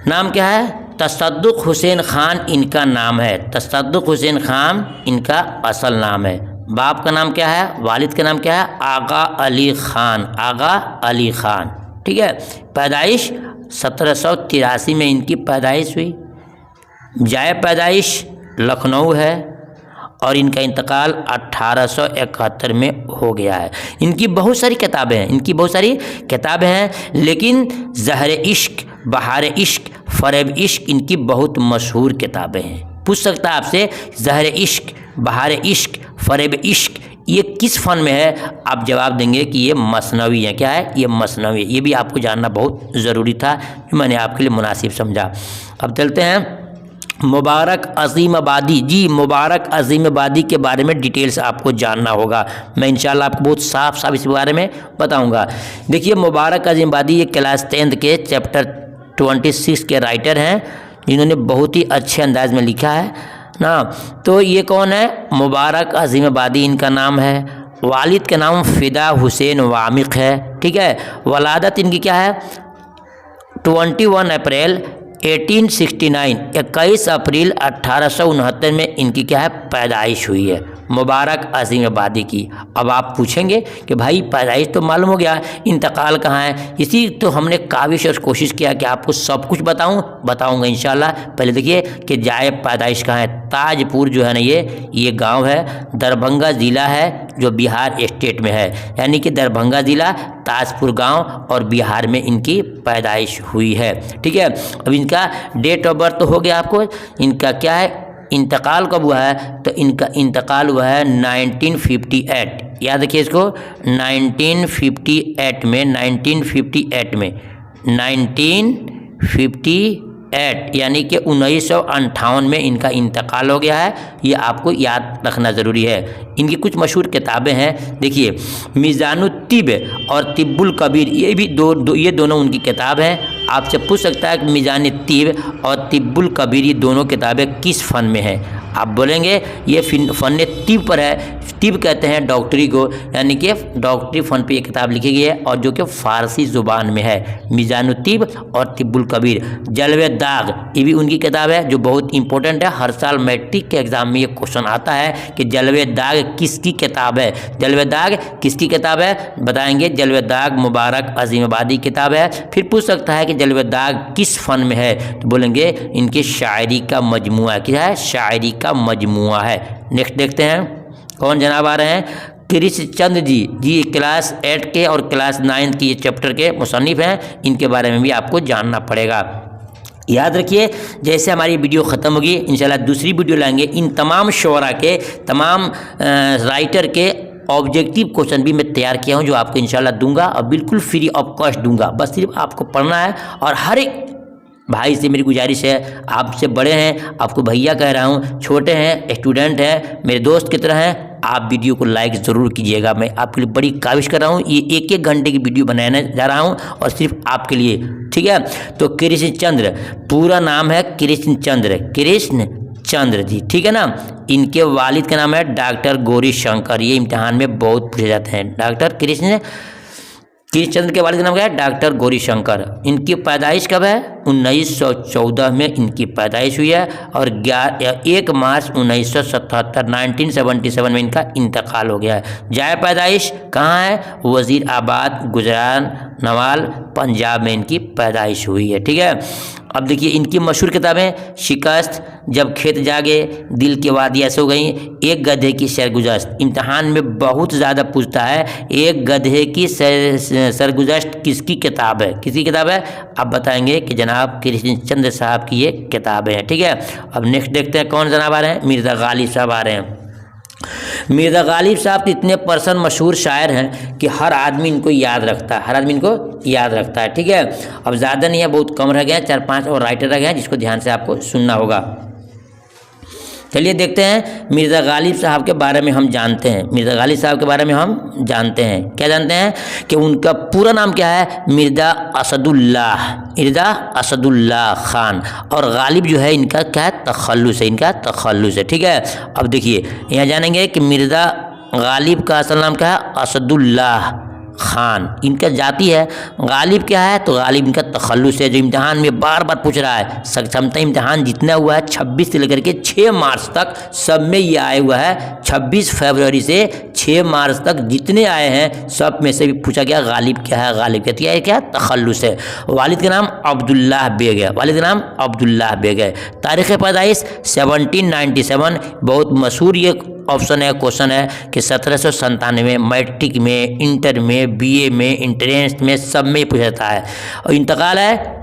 नाम क्या है? तसद्दुक़ हुसैन ख़ान इनका नाम है। तसद्दुक़ हुसैन ख़ान इनका असल नाम है। बाप का नाम क्या है? वालिद का नाम क्या है? आगा अली ख़ान। आगा अली ख़ान। ठीक है, पैदाइश 1783 में इनकी पैदाइश हुई। जाए पैदाइश लखनऊ है और इनका इंतकाल 1871 में हो गया है। इनकी बहुत सारी किताबें हैं, लेकिन ज़हर इश्क, बहार इश्क, फ़रेब इश्क इनकी बहुत मशहूर किताबें हैं। पूछ सकता है आपसे ज़हर इश्क, बहार इश्क, फ़रेब इश्क ये किस फ़न में है? आप जवाब देंगे कि ये मसनवी है। क्या है? ये मसनवी है। ये भी आपको जानना बहुत ज़रूरी था, जो मैंने आपके लिए मुनासिब समझा। अब चलते हैं मुबारक अज़ीम आबादी। जी, मुबारक अज़ीम आबादी के बारे में डिटेल्स आपको जानना होगा। मैं इंशाल्लाह आपको बहुत साफ इस बारे में बताऊंगा। देखिए, मुबारक अज़ीम आबादी ये क्लास 10th के चैप्टर 26 के राइटर हैं, जिन्होंने बहुत ही अच्छे अंदाज में लिखा है ना। तो ये कौन है? मुबारक अज़ीम आबादी इनका नाम है। वालिद का नाम फ़िदा हुसैन वामिक़ है। ठीक है, वलादत इनकी क्या है? 21 अप्रैल 1869, 21 अप्रैल 1869 में इनकी क्या है? पैदाइश हुई है मुबारक अज़ीम आबादी की। अब आप पूछेंगे कि भाई पैदाइश तो मालूम हो गया, इंतकाल कहाँ है? इसी तो हमने काविश और कोशिश किया कि आपको सब कुछ बताऊंगा इंशाल्लाह। पहले देखिए कि जाए पैदाइश कहाँ है। ताजपुर जो है ना, ये गांव है, दरभंगा ज़िला है जो बिहार स्टेट में है, यानी कि दरभंगा ज़िला, ताजपुर गांव और बिहार में इनकी पैदाइश हुई है। ठीक है, अब इनका डेट ऑफ बर्थ तो हो गया आपको। इनका क्या है? इंतकाल कब हुआ है? तो इनका इंतकाल हुआ है 1958। याद रखिए इसको, 1958 यानी कि 1958 में इनका इंतकाल हो गया है। ये आपको याद रखना ज़रूरी है। इनकी कुछ मशहूर किताबें हैं। देखिए, मीज़ानुत्तिब और तिब्बुल कबीर, ये भी ये दोनों उनकी किताब हैं। आपसे पूछ सकता है कि मीज़ानुत्तिब और तिब्बुल कबीर ये दोनों किताबें किस फ़न में हैं? आप बोलेंगे ये फ़न तिब पर है। तिब कहते हैं डॉक्टरी को, यानी कि डॉक्टरी फ़न पे ये किताब लिखी गई है और जो कि फ़ारसी ज़ुबान में है। मीज़ानुत्तिब और तिब्बुल कबीर। जलवे दाग ये भी उनकी किताब है जो बहुत इंपॉर्टेंट है। हर साल मैट्रिक के एग्ज़ाम में ये क्वेश्चन आता है कि जलवे दाग किसकी किताब है? जलवे दाग किसकी किताब है? बताएंगे जलवे दाग मुबारक अज़ीम आबादी किताब है। फिर पूछ सकता है कि जलवे दाग किस फ़न में है? तो बोलेंगे इनके शायरी का मजमुआ। क्या है? शायरी का मजमुआ है। नेक्स्ट देखते हैं कौन जनाब आ रहे हैं? कृष्ण चंद्र जी क्लास 8 के और क्लास 9 की ये चैप्टर के मुसन्निफ़ हैं। इनके बारे में भी आपको जानना पड़ेगा। याद रखिए, जैसे हमारी वीडियो ख़त्म होगी इंशाल्लाह दूसरी वीडियो लाएंगे। इन तमाम शोरा के, तमाम राइटर के ऑब्जेक्टिव क्वेश्चन भी मैं तैयार किया हूँ, जो आपको इंशाल्लाह दूंगा और बिल्कुल फ्री ऑफ कॉस्ट दूंगा। बस सिर्फ आपको पढ़ना है। और हर एक भाई से मेरी गुजारिश है, आपसे बड़े हैं आपको भैया कह रहा हूँ, छोटे हैं स्टूडेंट हैं, मेरे दोस्त की तरह हैं, आप वीडियो को लाइक ज़रूर कीजिएगा। मैं आपके लिए बड़ी काविश कर रहा हूँ। ये 1-1 घंटे की वीडियो बनाने जा रहा हूँ और सिर्फ आपके लिए। ठीक है, तो कृष्ण चंद्र पूरा नाम है कृष्ण चंद्र जी। ठीक है ना। इनके वालिद का नाम है डॉक्टर गौरी शंकर। ये इम्तिहान में बहुत पूछे जाते हैं। डॉक्टर कृष्ण चंद्र के वालिद का नाम क्या है? डॉक्टर गौरी शंकर। इनकी पैदाइश कब है? 1914 में इनकी पैदाइश हुई है और 1 मार्च 1977 1977 में इनका इंतकाल हो गया है। जाए पैदाइश कहाँ है? वज़ीर आबाद गुजरानवाल पंजाब में इनकी पैदाइश हुई है। ठीक है, अब देखिए इनकी मशहूर किताबें शिकस्त, जब खेत जागे, दिल की वादियाँ सो गई, एक गधे की सरगुज़श्त। इम्तहान में बहुत ज़्यादा पूछता है एक गधे की सरगुज़श्त किसकी किताब है, किसकी किताब है? आप बताएंगे कि जनाब कृष्णचंद्र साहब की ये किताबें हैं। ठीक है, अब नेक्स्ट देखते हैं कौन जनाब आ रहे हैं? मिर्ज़ा गालिब साहब आ रहे हैं। मिर्ज़ा गालिब साहब तो इतने परसेंट मशहूर शायर हैं कि हर आदमी इनको याद रखता है, हर आदमी इनको याद रखता है। ठीक है, अब ज़्यादा नहीं है, बहुत कम रह गए हैं, 4-5 और राइटर रह गए हैं जिसको ध्यान से आपको सुनना होगा। चलिए देखते हैं मिर्ज़ा गालिब साहब के बारे में हम जानते हैं। मिर्ज़ा गालिब साहब के बारे में हम जानते हैं, क्या जानते हैं कि उनका पूरा नाम क्या है? मिर्ज़ा असदुल्लाह खान। और गालिब जो है इनका क्या है? तखल्लुस है, इनका तखल्लुस है। ठीक है, अब देखिए यहाँ जानेंगे कि मिर्ज़ा गालिब का असल नाम क्या है? असदुल्लाह खान। इनका जाति है। गालिब क्या है? तो गालिब इनका तखल्लुस है, जो इम्तहान में बार बार पूछ रहा है। सक्षमता इम्तहान जितना हुआ है 26 से लेकर के 6 मार्च तक सब में ये आया हुआ है। 26 फरवरी से 6 मार्च तक जितने आए हैं सब में से भी पूछा गया गालिब क्या है, गालिब क्या है, क्या तखल्लुस है। वालिद का नाम अब्दुल्लाह बेग है, वालिद का नाम अब्दुल्लाह बेग है। तारीख़ पैदाइश 1797, बहुत मशहूर ये ऑप्शन है, क्वेश्चन है कि 1797 मैट्रिक में, इंटर में, बीए में, इंट्रेंस में, सब में पूछा जाता है। और इंतकाल है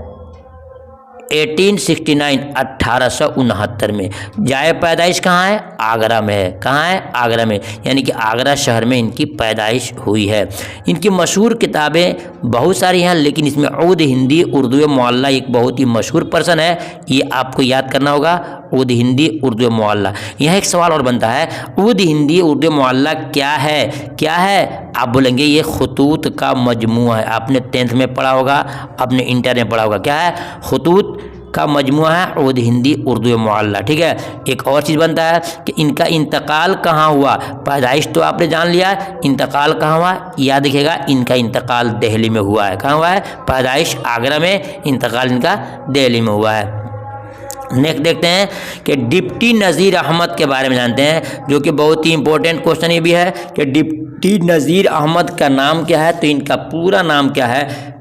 1869 में। जाए पैदाइश कहाँ है? आगरा में है। कहाँ है? आगरा में, यानी कि आगरा शहर में इनकी पैदाइश हुई है। इनकी मशहूर किताबें बहुत सारी हैं, लेकिन इसमें उर्द हिंदी उर्दू मुअल्ला एक बहुत ही मशहूर पर्सन है, ये आपको याद करना होगा। उर्द हिंदी उर्दू मुअल्ला। यहाँ एक सवाल और बनता है, उर्द हिंदी उर्दू मुअल्ला क्या है? क्या है? आप बोलेंगे ये खतूत का मजमुआ है। आपने 10th में पढ़ा होगा, आपने इंटर में पढ़ा होगा। क्या है? खतूत का मजमुआ है उर्द हिंदी उर्दू मुअल्ला। ठीक है, एक और चीज़ बनता है कि इनका इंतकाल कहाँ हुआ? पैदाइश तो आपने जान लिया, इंतकाल कहाँ हुआ? याद रखिएगा, इनका इंतकाल दिल्ली में हुआ है। कहाँ हुआ है? पैदाइश आगरा में, इंतकाल इनका दिल्ली में हुआ है। नेक्स्ट देखते हैं कि डिप्टी नज़ीर अहमद के बारे में जानते हैं, जो कि बहुत ही इंपॉर्टेंट क्वेश्चन ये भी है कि डिप्टी नज़ीर अहमद का नाम क्या है? तो इनका पूरा नाम क्या है?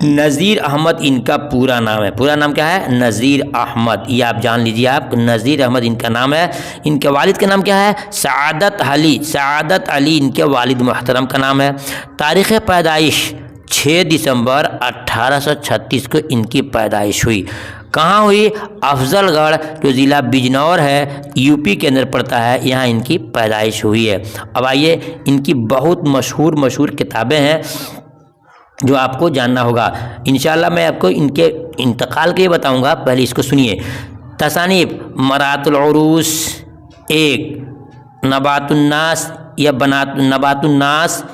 नज़ीर अहमद इनका पूरा नाम है। पूरा नाम क्या है? नज़ीर अहमद। ये आप जान लीजिए, आप नज़ीर अहमद इनका नाम है। इनके वालिद का नाम क्या है? सआदत अली इनके वालिद मुहतरम का नाम है। तारीख़ पैदाइश 6 दिसंबर 1836 को इनकी पैदाइश हुई। कहाँ हुई? अफजलगढ़, जो ज़िला बिजनौर है, यूपी के अंदर पड़ता है, यहाँ इनकी पैदाइश हुई है। अब आइए, इनकी बहुत मशहूर किताबें हैं जो आपको जानना होगा। इंशाल्लाह मैं आपको इनके इंतकाल के बताऊंगा, पहले इसको सुनिए। तसानीफ मरातुल उरूस 1, नबातुन्नास या नबातुन्नास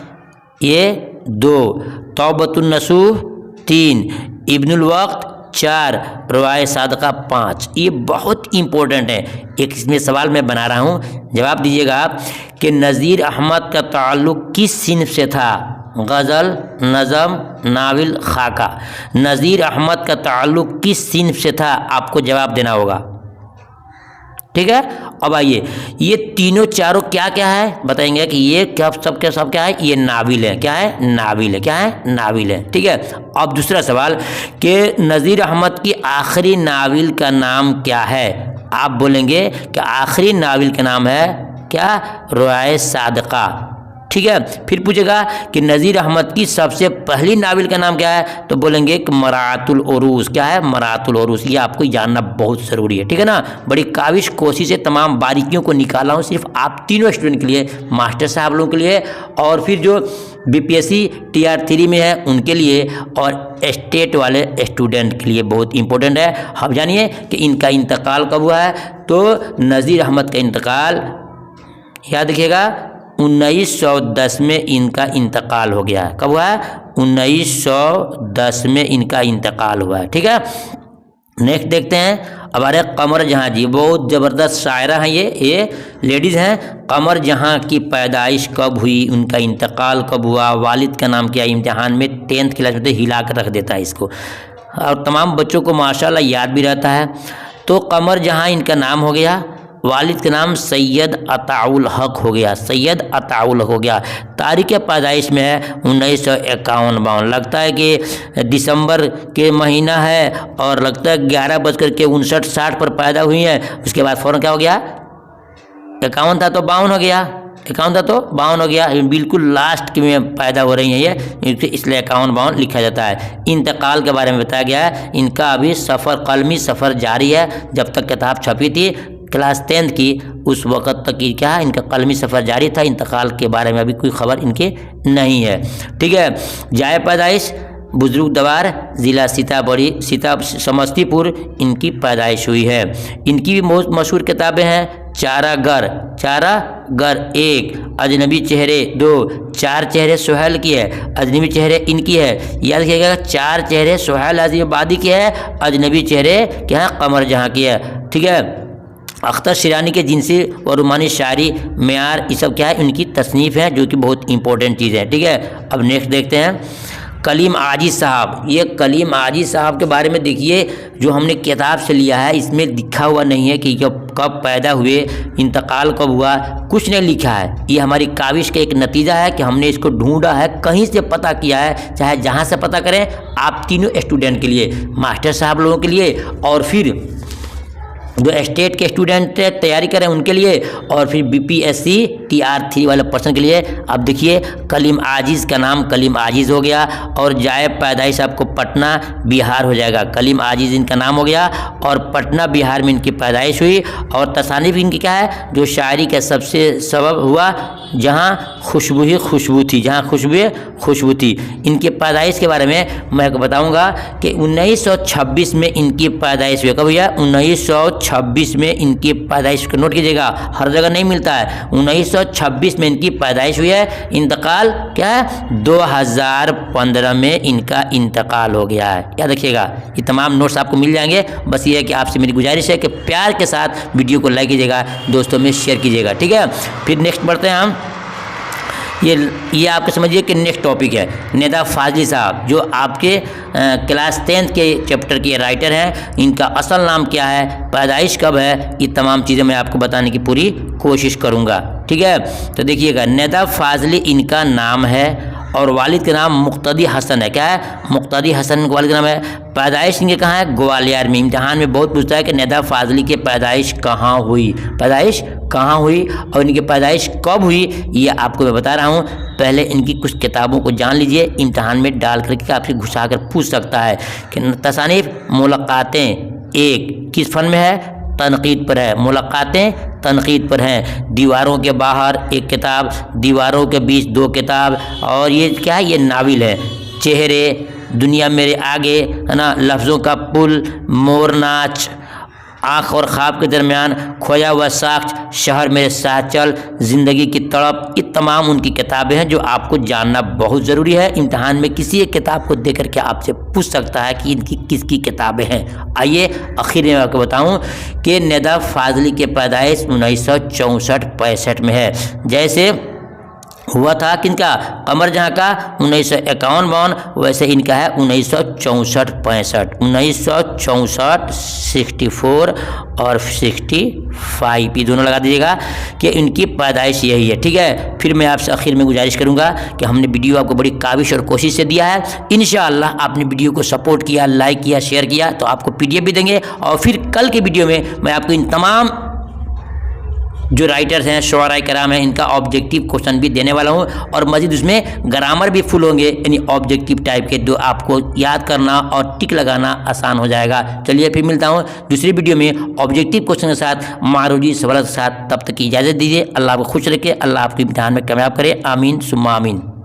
ये 2, तौबतुन नसूह 3, इब्नुल वक्त 4, रवाए सादका 5। ये बहुत इंपॉर्टेंट है। एक इसमें सवाल मैं बना रहा हूँ, जवाब दीजिएगा आप कि नज़ीर अहमद का ताल्लुक़ किस सिन्फ से था? गज़ल, नज़म, नावल, खाका। नज़ीर अहमद का ताल्लुक़ किस सिन्फ से था? आपको जवाब देना होगा। ठीक है, अब आइए, ये तीनों चारों क्या क्या है बताएंगे कि ये क्या सब क्या है? ये नाविल है। क्या है? नाविल है। क्या है? नाविल है। ठीक है, अब दूसरा सवाल कि नज़ीर अहमद की आखिरी नाविल का नाम क्या है? आप बोलेंगे कि आखिरी नाविल का नाम है क्या? रवाए सादका। ठीक है, फिर पूछेगा कि नज़ीर अहमद की सबसे पहली नावल का नाम क्या है? तो बोलेंगे कि मरातुल उरूस। क्या है? मरातुल उरूस। ये आपको जानना बहुत ज़रूरी है। ठीक है ना, बड़ी काविश कोशिश से तमाम बारीकियों को निकाला हूँ सिर्फ आप तीनों स्टूडेंट के लिए, मास्टर साहब लोगों के लिए, और फिर जो BPSC Tier 3 में है उनके लिए, और स्टेट वाले स्टूडेंट के लिए बहुत इंपॉर्टेंट है। अब जानिए कि इनका इंतकाल कब हुआ है। तो नज़ीर अहमद का इंतकाल याद रखिएगा 1910 में इनका इंतकाल हो गया है। कब हुआ है? 1910 में इनका इंतकाल हुआ है। ठीक है, नेक्स्ट देखते हैं हमारे कमर जहाँ जी, बहुत ज़बरदस्त शायरा हैं ये लेडीज़ हैं। कमर जहाँ की पैदाइश कब हुई, उनका इंतकाल कब हुआ, वालिद का नाम क्या? इम्तिहान में 10th क्लास में तो हिला कर रख देता है इसको। और तमाम बच्चों को माशाल्लाह याद भी रहता है। तो कमर जहां इनका नाम हो गया, वालिद का नाम सैयद अताउल हक हो गया, सैयद अताउल हक हो गया। तारीख पैदाइश में है 1951-52। लगता है कि दिसंबर के महीना है और लगता है 11:59 पर पैदा हुई है। उसके बाद फ़ौरन क्या हो गया, 51 था तो 52 हो गया, 51 था तो 52 हो गया। बिल्कुल लास्ट में पैदा हो रही हैं ये, इसलिए 51-52 लिखा जाता है। इंतकाल के बारे में बताया गया है, इनका अभी सफ़र, कलमी सफ़र जारी है। जब तक किताब छपी थी क्लास 10 की, उस वक़्त तक की क्या है, इनका कलमी सफ़र जारी था। इंतकाल के बारे में अभी कोई खबर इनके नहीं है। ठीक है। जाए पैदाइश बुजुर्ग दवार, ज़िला समस्तीपुर इनकी पैदाइश हुई है। इनकी भी बहुत मशहूर किताबें हैं। चारागर 1, अजनबी चेहरे 2, 4 चेहरे सुहेल की है, अजनबी चेहरे इनकी है। याद रखिएगा, 4 चेहरे सुहेल आज़िमाबादी की है, अजनबी चेहरे क्या है, कमर जहाँ की है। ठीक है। अख्तर शिरानी के जिनसी और रुमानी शायरी मेयार, ये सब क्या है, उनकी तसनीफ़ है, जो कि बहुत इंपॉर्टेंट चीज़ है। ठीक है। अब नेक्स्ट देखते हैं कलीम आजिज़ साहब। ये कलीम आजिज़ साहब के बारे में देखिए, जो हमने किताब से लिया है, इसमें लिखा हुआ नहीं है कि कब पैदा हुए, इंतकाल कब हुआ, कुछ नहीं लिखा है। ये हमारी काविश का एक नतीजा है कि हमने इसको ढूंढा है, कहीं से पता किया है, चाहे जहाँ से पता करें। आप तीनों स्टूडेंट के लिए, मास्टर साहब लोगों के लिए, और फिर जो स्टेट के स्टूडेंट तैयारी करें उनके लिए, और फिर BPSC TR 3 वाले पर्सन के लिए। अब देखिए, कलीम आजिज़ का नाम कलीम आजिज़ हो गया, और जाए पैदाइश आपको पटना बिहार हो जाएगा। कलीम आजिज़ इनका नाम हो गया, और पटना बिहार में इनकी पैदाइश हुई। और तसानीफ़ इनकी क्या है, जो शायरी का सबसे सबब हुआ, जहाँ खुशबू ही खुशबू थी, जहाँ खुशबू थी। इनकी पैदाइश के बारे में मैं बताऊँगा कि 1926 में इनकी पैदाइश हुई। कब भैया, 1926 में इनकी पैदाइश को नोट कीजिएगा, हर जगह नहीं मिलता है। 1926 में इनकी पैदाइश हुई है। इंतकाल क्या है, 2015 में इनका इंतकाल हो गया है। याद रखिएगा, ये तमाम नोट्स आपको मिल जाएंगे। बस ये है कि आपसे मेरी गुजारिश है कि प्यार के साथ वीडियो को लाइक कीजिएगा, दोस्तों में शेयर कीजिएगा। ठीक है। फिर नेक्स्ट बढ़ते हैं हम। ये आपको समझिए कि नेक्स्ट टॉपिक है नेदा फाजली साहब, जो आपके क्लास 10 के चैप्टर के राइटर हैं। इनका असल नाम क्या है, पैदाइश कब है, ये तमाम चीज़ें मैं आपको बताने की पूरी कोशिश करूँगा। ठीक है। तो देखिएगा, नेदा फाजली इनका नाम है, और वालिद का नाम मुक्तदी हसन है। क्या है, मुक्तदी हसन वालिद का नाम है। पैदाइश इनके कहाँ है, ग्वालियर में। इम्तिहान में बहुत पूछता है कि नेदा फाजली की पैदाइश कहाँ हुई, पैदाइश कहाँ हुई और इनकी पैदाइश कब हुई, ये आपको मैं बता रहा हूँ। पहले इनकी कुछ किताबों को जान लीजिए, इम्तिहान में डाल करके आपसे घुसा कर पूछ सकता है कि तसानीफ़ मुलाकातें 1 किस फन में है, तनकीद पर है। मुलाकातें तनकीद पर हैं। दीवारों के बाहर 1 किताब, दीवारों के बीच 2 किताब, और ये क्या है, ये नाविल है। चेहरे, दुनिया मेरे आगे, है ना, लफ्ज़ों का पुल, मोर नाच, आँख और ख्वाब के दरमियान, खोया हुआ साक्ष, शहर मेरे साथ चल, ज़िंदगी की तड़प, ये तमाम उनकी किताबें हैं जो आपको जानना बहुत ज़रूरी है। इम्तिहान में किसी एक किताब को देख करके आपसे पूछ सकता है कि इनकी किसकी किताबें हैं। आइए आखिर में आपको बताऊं कि नेदा फाजली के पैदाइश 1964-65 में है। जैसे हुआ था किनका, कमर जहाँ का 1951-52, वैसे इनका है 1964-65। 1964, 64 और 65, ये दोनों लगा दीजिएगा कि इनकी पैदाइश यही है। ठीक है। फिर मैं आपसे आखिर में गुजारिश करूंगा कि हमने वीडियो आपको बड़ी काविश और कोशिश से दिया है। इंशाअल्लाह आपने वीडियो को सपोर्ट किया, लाइक किया, शेयर किया, तो आपको PDF भी देंगे। और फिर कल के वीडियो में मैं आपको इन तमाम जो राइटर्स हैं, शुअराए कराम हैं, इनका ऑब्जेक्टिव क्वेश्चन भी देने वाला हूं, और मज़ीद उसमें ग्रामर भी फुल होंगे, यानी ऑब्जेक्टिव टाइप के, जो आपको याद करना और टिक लगाना आसान हो जाएगा। चलिए फिर मिलता हूं दूसरी वीडियो में ऑब्जेक्टिव क्वेश्चन के साथ, मारूजी सवाल के साथ। तब तक की इजाज़त दीजिए। अल्लाह आपको खुश रखे, अल्लाह आपको इम्तिहान में कामयाब करे। आमीन सुम्मा आमीन।